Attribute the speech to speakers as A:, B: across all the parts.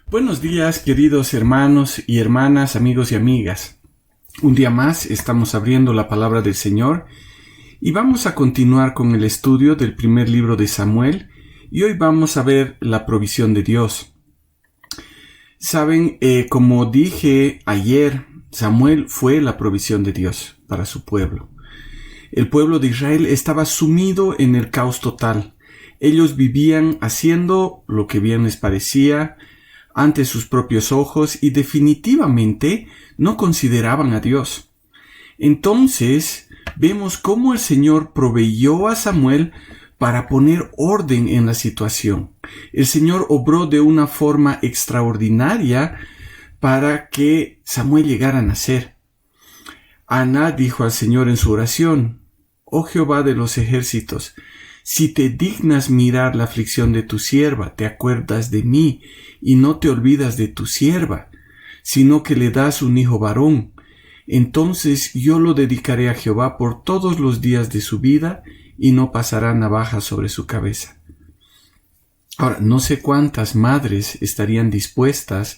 A: Buenos días, queridos hermanos y hermanas, amigos y amigas. Un día más estamos abriendo la palabra del Señor y vamos a continuar con el estudio del primer libro de Samuel y hoy vamos a ver la provisión de Dios. Saben, como dije ayer, Samuel fue la provisión de Dios para su pueblo. El pueblo de Israel estaba sumido en el caos total. Ellos vivían haciendo lo que bien les parecía ante sus propios ojos y definitivamente no consideraban a Dios. Entonces vemos cómo el Señor proveyó a Samuel para poner orden en la situación. El Señor obró de una forma extraordinaria para que Samuel llegara a nacer. Ana dijo al Señor en su oración: «Oh Jehová de los ejércitos, si te dignas mirar la aflicción de tu sierva, te acuerdas de mí y no te olvidas de tu sierva, sino que le das un hijo varón. Entonces yo lo dedicaré a Jehová por todos los días de su vida y no pasará navaja sobre su cabeza». Ahora, no sé cuántas madres estarían dispuestas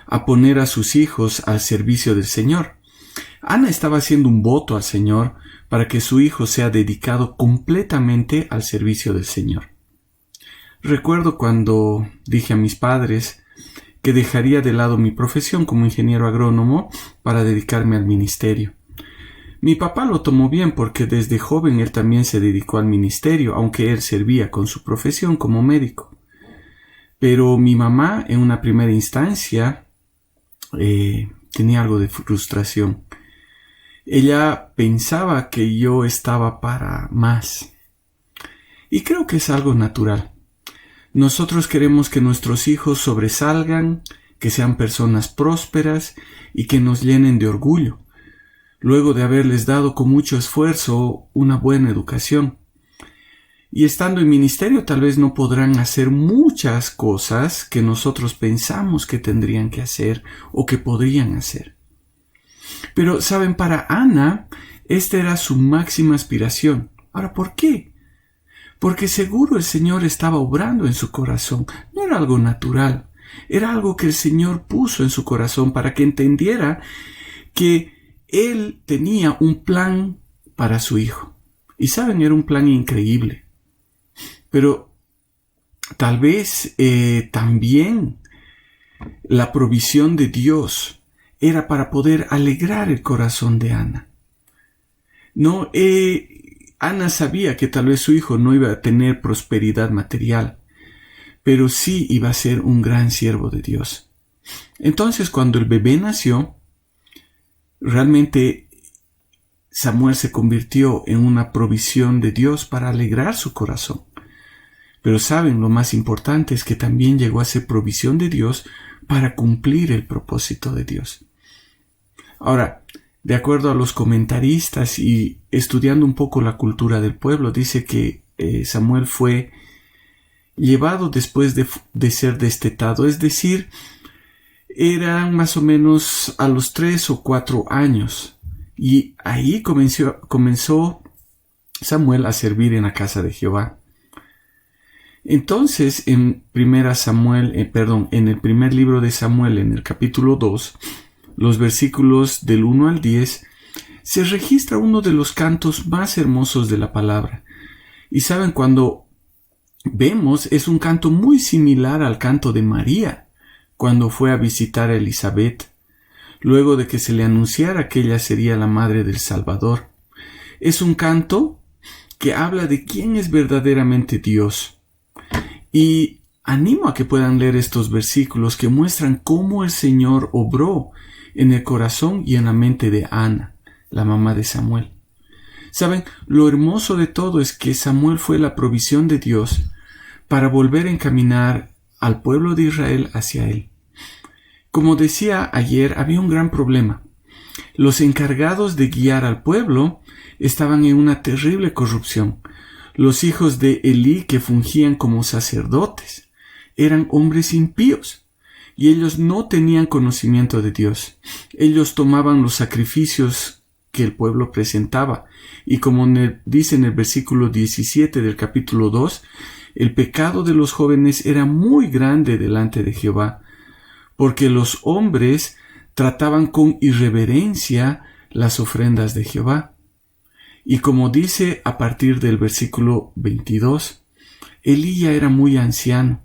A: a poner a sus hijos al servicio del Señor. Ana estaba haciendo un voto al Señor para que su hijo sea dedicado completamente al servicio del Señor. Recuerdo cuando dije a mis padres que dejaría de lado mi profesión como ingeniero agrónomo para dedicarme al ministerio. Mi papá lo tomó bien porque desde joven él también se dedicó al ministerio, aunque él servía con su profesión como médico. Pero mi mamá, en una primera instancia, tenía algo de frustración. Ella pensaba que yo estaba para más. Y creo que es algo natural. Nosotros queremos que nuestros hijos sobresalgan, que sean personas prósperas y que nos llenen de orgullo, luego de haberles dado con mucho esfuerzo una buena educación. Y estando en ministerio tal vez no podrán hacer muchas cosas que nosotros pensamos que tendrían que hacer o que podrían hacer. Pero, ¿saben? Para Ana, esta era su máxima aspiración. Ahora, ¿por qué? Porque seguro el Señor estaba obrando en su corazón. No era algo natural. Era algo que el Señor puso en su corazón para que entendiera que Él tenía un plan para su hijo. Y saben, era un plan increíble. Pero tal vez también la provisión de Dios era para poder alegrar el corazón de Ana. Ana sabía que tal vez su hijo no iba a tener prosperidad material, pero sí iba a ser un gran siervo de Dios. Entonces, cuando el bebé nació, realmente Samuel se convirtió en una provisión de Dios para alegrar su corazón. Pero saben, lo más importante es que también llegó a ser provisión de Dios para cumplir el propósito de Dios. Ahora, de acuerdo a los comentaristas y estudiando un poco la cultura del pueblo, dice que Samuel fue llevado después de ser destetado, es decir, eran más o menos a los 3 o 4 años, y ahí comenzó Samuel a servir en la casa de Jehová. Entonces, en el primer libro de Samuel, en el capítulo 2, los versículos del 1 al 10, se registra uno de los cantos más hermosos de la palabra. Y saben, cuando vemos, es un canto muy similar al canto de María, cuando fue a visitar a Elizabeth, luego de que se le anunciara que ella sería la madre del Salvador. Es un canto que habla de quién es verdaderamente Dios. Y animo a que puedan leer estos versículos que muestran cómo el Señor obró en el corazón y en la mente de Ana, la mamá de Samuel. Saben, lo hermoso de todo es que Samuel fue la provisión de Dios para volver a encaminar al pueblo de Israel hacia Él. Como decía ayer, había un gran problema. Los encargados de guiar al pueblo estaban en una terrible corrupción. Los hijos de Elí, que fungían como sacerdotes, eran hombres impíos y ellos no tenían conocimiento de Dios. Ellos tomaban los sacrificios que el pueblo presentaba y como dice en el versículo 17 del capítulo 2, el pecado de los jóvenes era muy grande delante de Jehová, porque los hombres trataban con irreverencia las ofrendas de Jehová. Y como dice a partir del versículo 22, Elí ya era muy anciano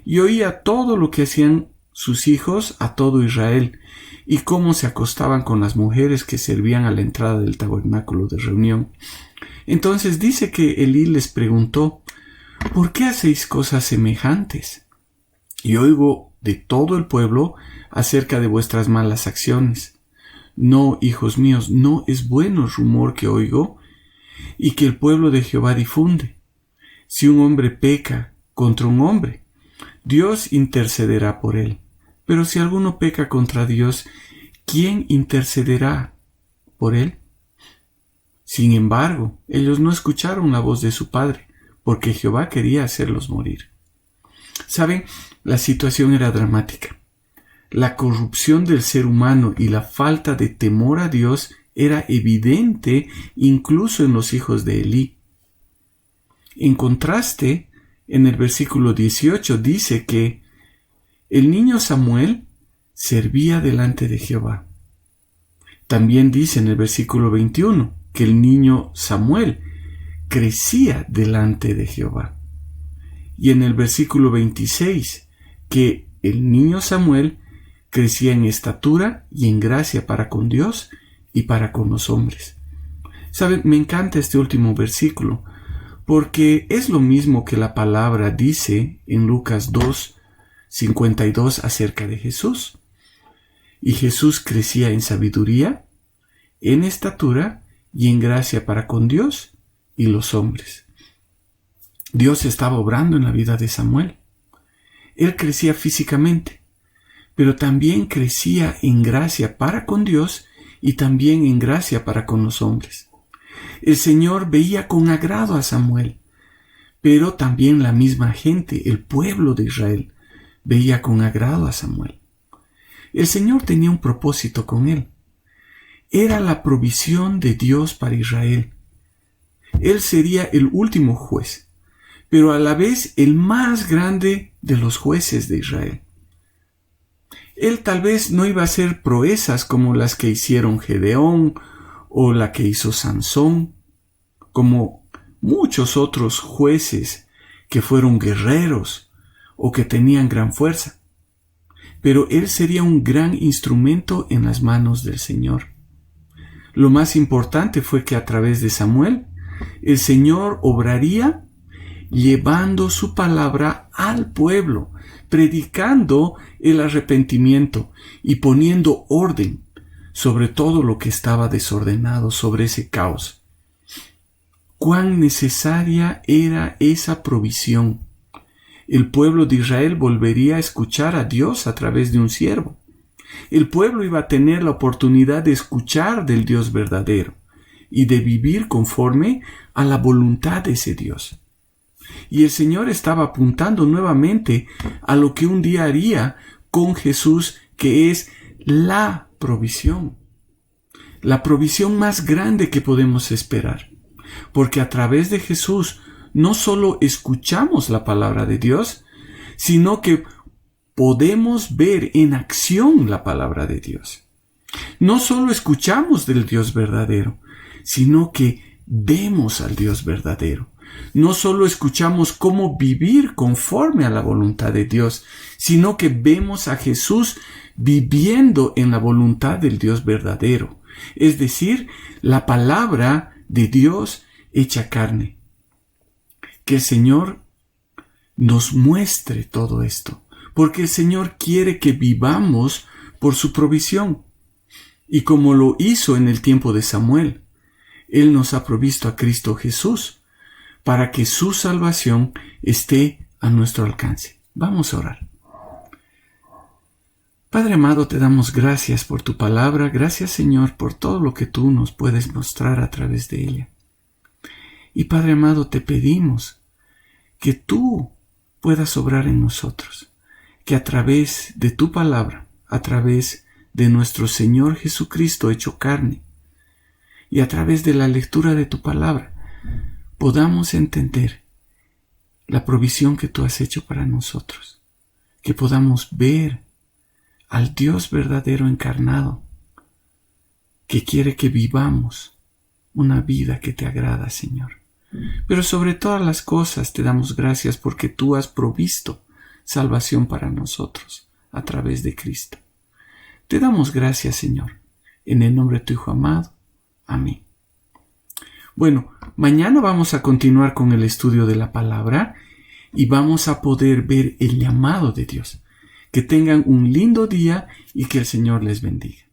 A: y oía todo lo que hacían sus hijos a todo Israel y cómo se acostaban con las mujeres que servían a la entrada del tabernáculo de reunión. Entonces dice que Elí les preguntó: ¿por qué hacéis cosas semejantes? Y oigo de todo el pueblo acerca de vuestras malas acciones. No, hijos míos, no es bueno el rumor que oigo y que el pueblo de Jehová difunde. Si un hombre peca contra un hombre, Dios intercederá por él. Pero si alguno peca contra Dios, ¿quién intercederá por él? Sin embargo, ellos no escucharon la voz de su padre, porque Jehová quería hacerlos morir. ¿Saben? La situación era dramática. La corrupción del ser humano y la falta de temor a Dios era evidente incluso en los hijos de Elí. En contraste, en el versículo 18 dice que el niño Samuel servía delante de Jehová. También dice en el versículo 21 que el niño Samuel crecía delante de Jehová. Y en el versículo 26 que el niño Samuel crecía en estatura y en gracia para con Dios y para con los hombres. ¿Saben? Me encanta este último versículo porque es lo mismo que la palabra dice en Lucas 2:52 acerca de Jesús. Y Jesús crecía en sabiduría, en estatura y en gracia para con Dios y los hombres. Dios estaba obrando en la vida de Samuel. Él crecía físicamente, pero también crecía en gracia para con Dios y también en gracia para con los hombres. El Señor veía con agrado a Samuel, pero también la misma gente, el pueblo de Israel, veía con agrado a Samuel. El Señor tenía un propósito con él. Era la provisión de Dios para Israel. Él sería el último juez, pero a la vez el más grande de los jueces de Israel. Él tal vez no iba a hacer proezas como las que hicieron Gedeón o la que hizo Sansón, como muchos otros jueces que fueron guerreros o que tenían gran fuerza. Pero él sería un gran instrumento en las manos del Señor. Lo más importante fue que a través de Samuel, el Señor obraría llevando su palabra al pueblo, predicando el arrepentimiento y poniendo orden sobre todo lo que estaba desordenado, sobre ese caos. Cuán necesaria era esa provisión. El pueblo de Israel volvería a escuchar a Dios a través de un siervo. El pueblo iba a tener la oportunidad de escuchar del Dios verdadero y de vivir conforme a la voluntad de ese Dios. Y el Señor estaba apuntando nuevamente a lo que un día haría con Jesús, que es la provisión más grande que podemos esperar. Porque a través de Jesús no solo escuchamos la palabra de Dios, sino que podemos ver en acción la palabra de Dios. No solo escuchamos del Dios verdadero, sino que vemos al Dios verdadero. No solo escuchamos cómo vivir conforme a la voluntad de Dios, sino que vemos a Jesús viviendo en la voluntad del Dios verdadero. Es decir, la palabra de Dios hecha carne. Que el Señor nos muestre todo esto, porque el Señor quiere que vivamos por su provisión. Y como lo hizo en el tiempo de Samuel, Él nos ha provisto a Cristo Jesús para que su salvación esté a nuestro alcance. Vamos a orar. Padre amado, te damos gracias por tu palabra. Gracias, Señor, por todo lo que tú nos puedes mostrar a través de ella. Y Padre amado, te pedimos que tú puedas obrar en nosotros, que a través de tu palabra, a través de nuestro Señor Jesucristo hecho carne, y a través de la lectura de tu palabra, podamos entender la provisión que tú has hecho para nosotros, que podamos ver al Dios verdadero encarnado, que quiere que vivamos una vida que te agrada, Señor. Pero sobre todas las cosas te damos gracias porque tú has provisto salvación para nosotros a través de Cristo. Te damos gracias, Señor, en el nombre de tu Hijo amado. Amén. Bueno, mañana vamos a continuar con el estudio de la palabra y vamos a poder ver el llamado de Dios. Que tengan un lindo día y que el Señor les bendiga.